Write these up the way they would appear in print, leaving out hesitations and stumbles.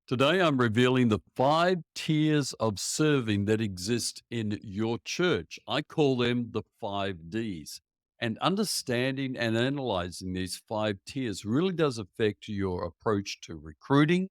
Today, I'm revealing the 5 tiers of serving that exist in your church. I call them the 5 Ds. And understanding and analyzing these 5 tiers really does affect your approach to recruiting,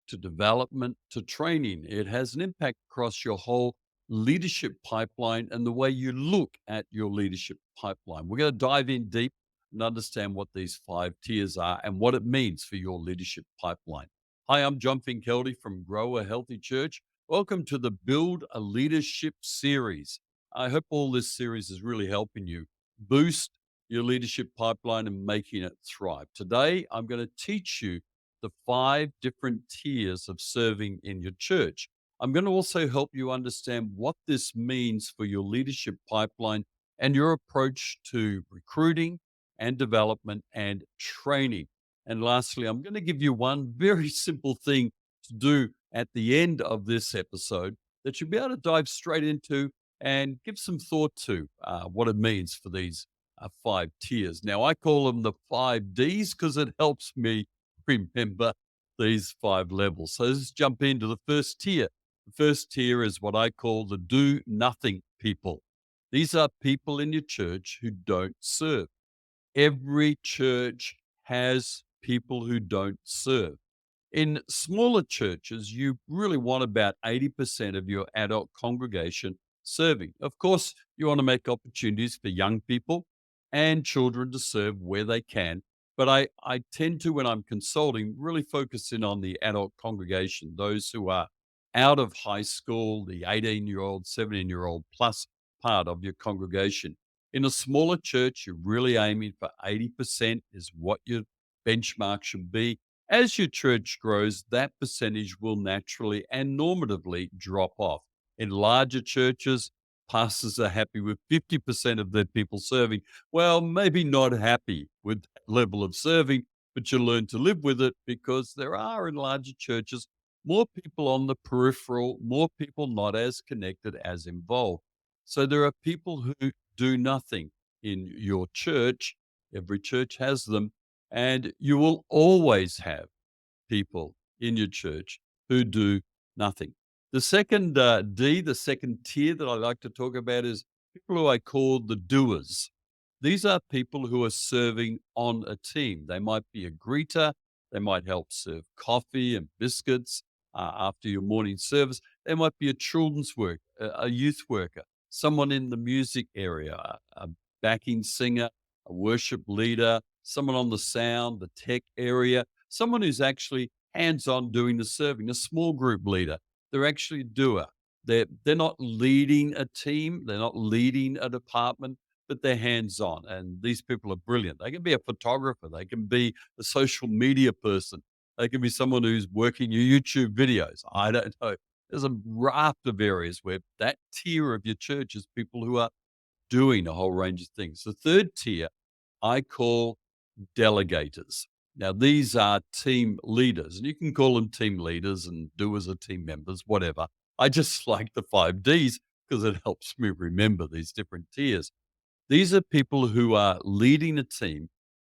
to development, to training. It has an impact across your whole leadership pipeline and the way you look at your leadership pipeline. We're going to dive in deep and understand what these 5 tiers are and what it means for your leadership pipeline. Hi, I'm John Finkelde from Grow a Healthy Church. Welcome to the Build a Leadership series. I hope all this series is really helping you boost your leadership pipeline and making it thrive. Today, I'm going to teach you the 5 different tiers of serving in your church. I'm going to also help you understand what this means for your leadership pipeline and your approach to recruiting and development and training. And lastly, I'm going to give you one very simple thing to do at the end of this episode that you'll be able to dive straight into and give some thought to what it means for these 5 tiers. Now, I call them the 5 Ds because it helps me remember these 5 levels. So let's jump into the first tier. The first tier is what I call the do nothing people. These are people in your church who don't serve. Every church has people who don't serve. In smaller churches, you really want about 80% of your adult congregation serving. Of course, you want to make opportunities for young people and children to serve where they can. But I tend to, when I'm consulting, really focus in on the adult congregation, those who are out of high school, the 18-year-old, 17-year-old plus part of your congregation. In a smaller church, you're really aiming for 80% is what your benchmark should be. As your church grows, that percentage will naturally and normatively drop off. In larger churches, pastors are happy with 50% of their people serving. Well, maybe not happy with that level of serving, but you learn to live with it because there are in larger churches more people on the peripheral, more people not as connected as involved. So there are people who do nothing in your church. Every church has them. And you will always have people in your church who do nothing. The second D, the second tier that I like to talk about is people who I call the doers. These are people who are serving on a team. They might be a greeter, they might help serve coffee and biscuits after your morning service. They might be a children's worker, a youth worker, someone in the music area, a backing singer, a worship leader, someone on the sound, the tech area, someone who's actually hands on doing the serving, a small group leader. They're actually a doer. They're not leading a team, they're not leading a department, but they're hands on. And these people are brilliant. They can be a photographer, they can be a social media person, they can be someone who's working your YouTube videos. I don't know. There's a raft of areas where that tier of your church is people who are doing a whole range of things. The third tier I call delegators. Now, these are team leaders, and you can call them team leaders and doers are team members, whatever. I just like the 5 Ds because it helps me remember these different tiers. These are people who are leading a team.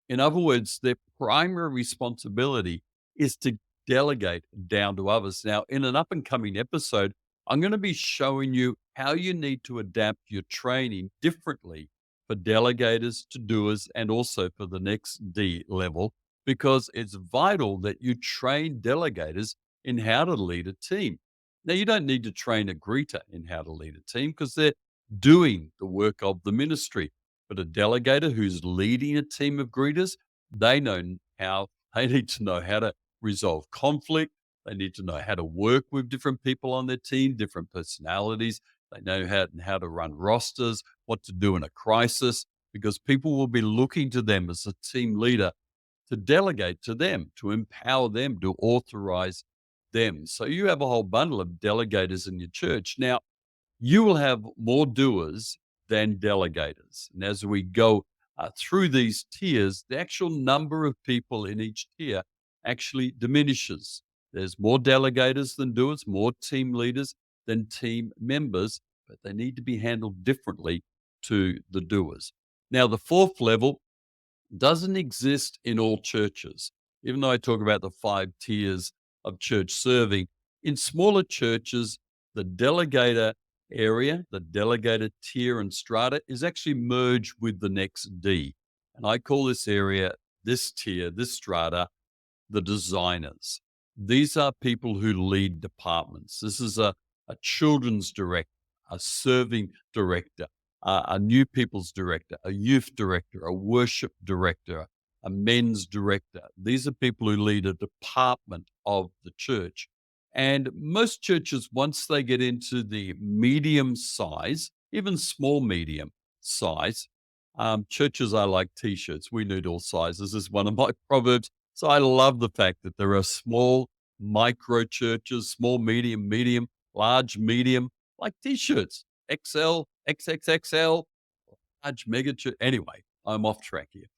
In other words, their primary responsibility is to delegate down to others. Now, in an up and coming episode, I'm going to be showing you how you need to adapt your training differently for delegators to doers and also for the next D level, because it's vital that you train delegators in how to lead a team. Now, you don't need to train a greeter in how to lead a team because they're doing the work of the ministry. But a delegator who's leading a team of greeters, they know how they need to know how to resolve conflict. They need to know how to work with different people on their team, different personalities. They know how to run rosters, what to do in a crisis, because people will be looking to them as a team leader to delegate to them, to empower them, to authorize them. So you have a whole bundle of delegators in your church. Now, you will have more doers than delegators. And as we go through these tiers, the actual number of people in each tier actually diminishes. There's more delegators than doers, more team leaders than team members, but they need to be handled differently to the doers. Now, the fourth level doesn't exist in all churches. Even though I talk about the 5 tiers, of church serving. In smaller churches, the delegator area, the delegator tier and strata is actually merged with the next D. And I call this area, this tier, this strata, the designers. These are people who lead departments. This is a children's director, a serving director, a new people's director, a youth director, a worship director, a men's director. These are people who lead a department of the church. And most churches, once they get into the medium size, even small medium size, churches are like t-shirts. We need all sizes is one of my proverbs. So I love the fact that there are small micro churches, small, medium, large, medium, like t-shirts, XL, XXXL, large, mega church. Anyway, I'm off track here.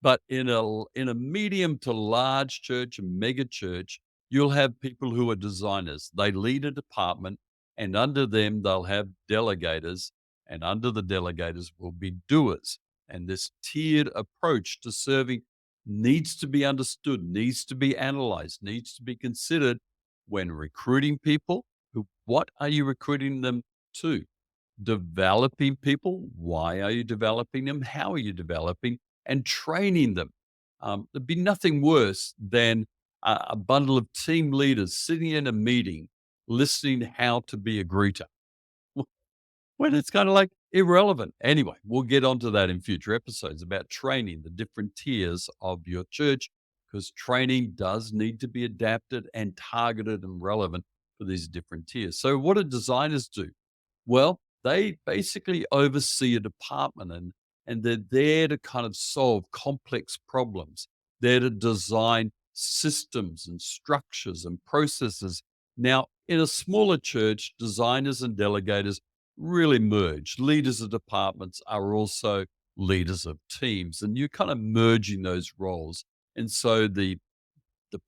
But in a medium to large church, a mega church, you'll have people who are designers. They lead a department, and under them they'll have delegators, and under the delegators will be doers. And this tiered approach to serving needs to be understood, needs to be analyzed, needs to be considered when recruiting people. What are you recruiting them to? Developing people. Why are you developing them? How are you developing? And training them. There'd be nothing worse than a bundle of team leaders sitting in a meeting, listening how to be a greeter, when it's kind of like irrelevant. Anyway, we'll get onto that in future episodes about training the different tiers of your church, because training does need to be adapted and targeted and relevant for these different tiers. So what do designers do? Well, they basically oversee a department, and they're there to kind of solve complex problems. They're to design systems and structures and processes. Now, in a smaller church, designers and delegators really merge. Leaders of departments are also leaders of teams, and you're kind of merging those roles. And so the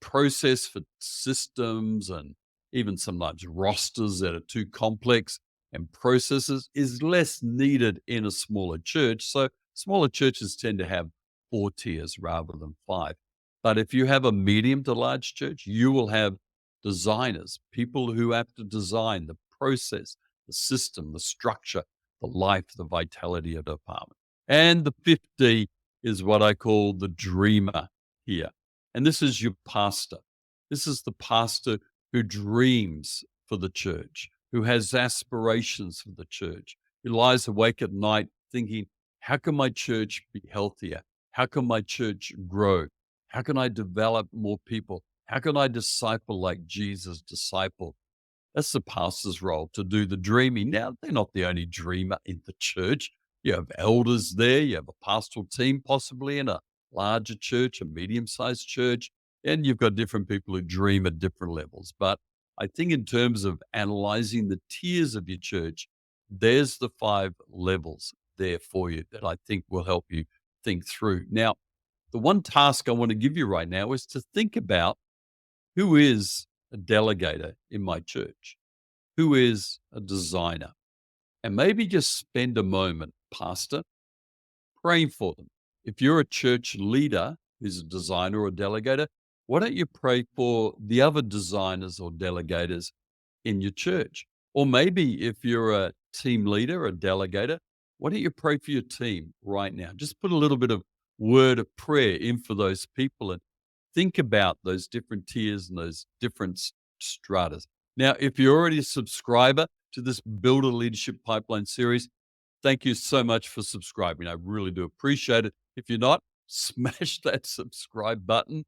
process for systems and even sometimes rosters that are too complex and processes is less needed in a smaller church. So smaller churches tend to have 4 tiers rather than 5. But if you have a medium to large church, you will have designers, people who have to design the process, the system, the structure, the life, the vitality of the department. And the 5th D is what I call the dreamer here. And this is your pastor. This is the pastor who dreams for the church, who has aspirations for the church, who lies awake at night thinking, how can my church be healthier? How can my church grow? How can I develop more people? How can I disciple like Jesus discipled? That's the pastor's role, to do the dreaming. Now, they're not the only dreamer in the church. You have elders there, you have a pastoral team possibly in a larger church, a medium-sized church, and you've got different people who dream at different levels. But I think in terms of analyzing the tiers of your church, there's the 5 levels there for you that I think will help you think through. Now, the one task I want to give you right now is to think about, who is a delegator in my church? Who is a designer? And maybe just spend a moment, pastor, praying for them. If you're a church leader who's a designer or delegator, why don't you pray for the other designers or delegators in your church? Or maybe if you're a team leader, a delegator, why don't you pray for your team right now? Just put a little bit of word of prayer in for those people and think about those different tiers and those different stratas. Now, if you're already a subscriber to this Build a Leadership Pipeline series, thank you so much for subscribing. I really do appreciate it. If you're not, smash that subscribe button.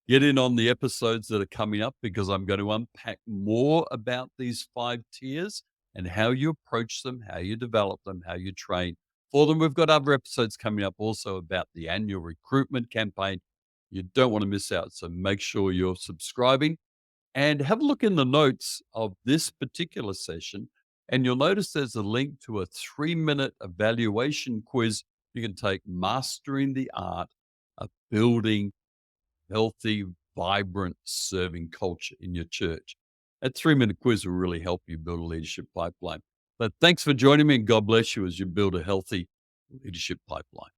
Get in on the episodes that are coming up, because I'm going to unpack more about these 5 tiers and how you approach them, how you develop them, how you train for them. We've got other episodes coming up also about the annual recruitment campaign. You don't want to miss out. So make sure you're subscribing, and have a look in the notes of this particular session. And you'll notice there's a link to a 3-minute evaluation quiz you can take, mastering the art of building healthy, vibrant serving culture in your church. That 3-minute quiz will really help you build a leadership pipeline. But thanks for joining me, and God bless you as you build a healthy leadership pipeline.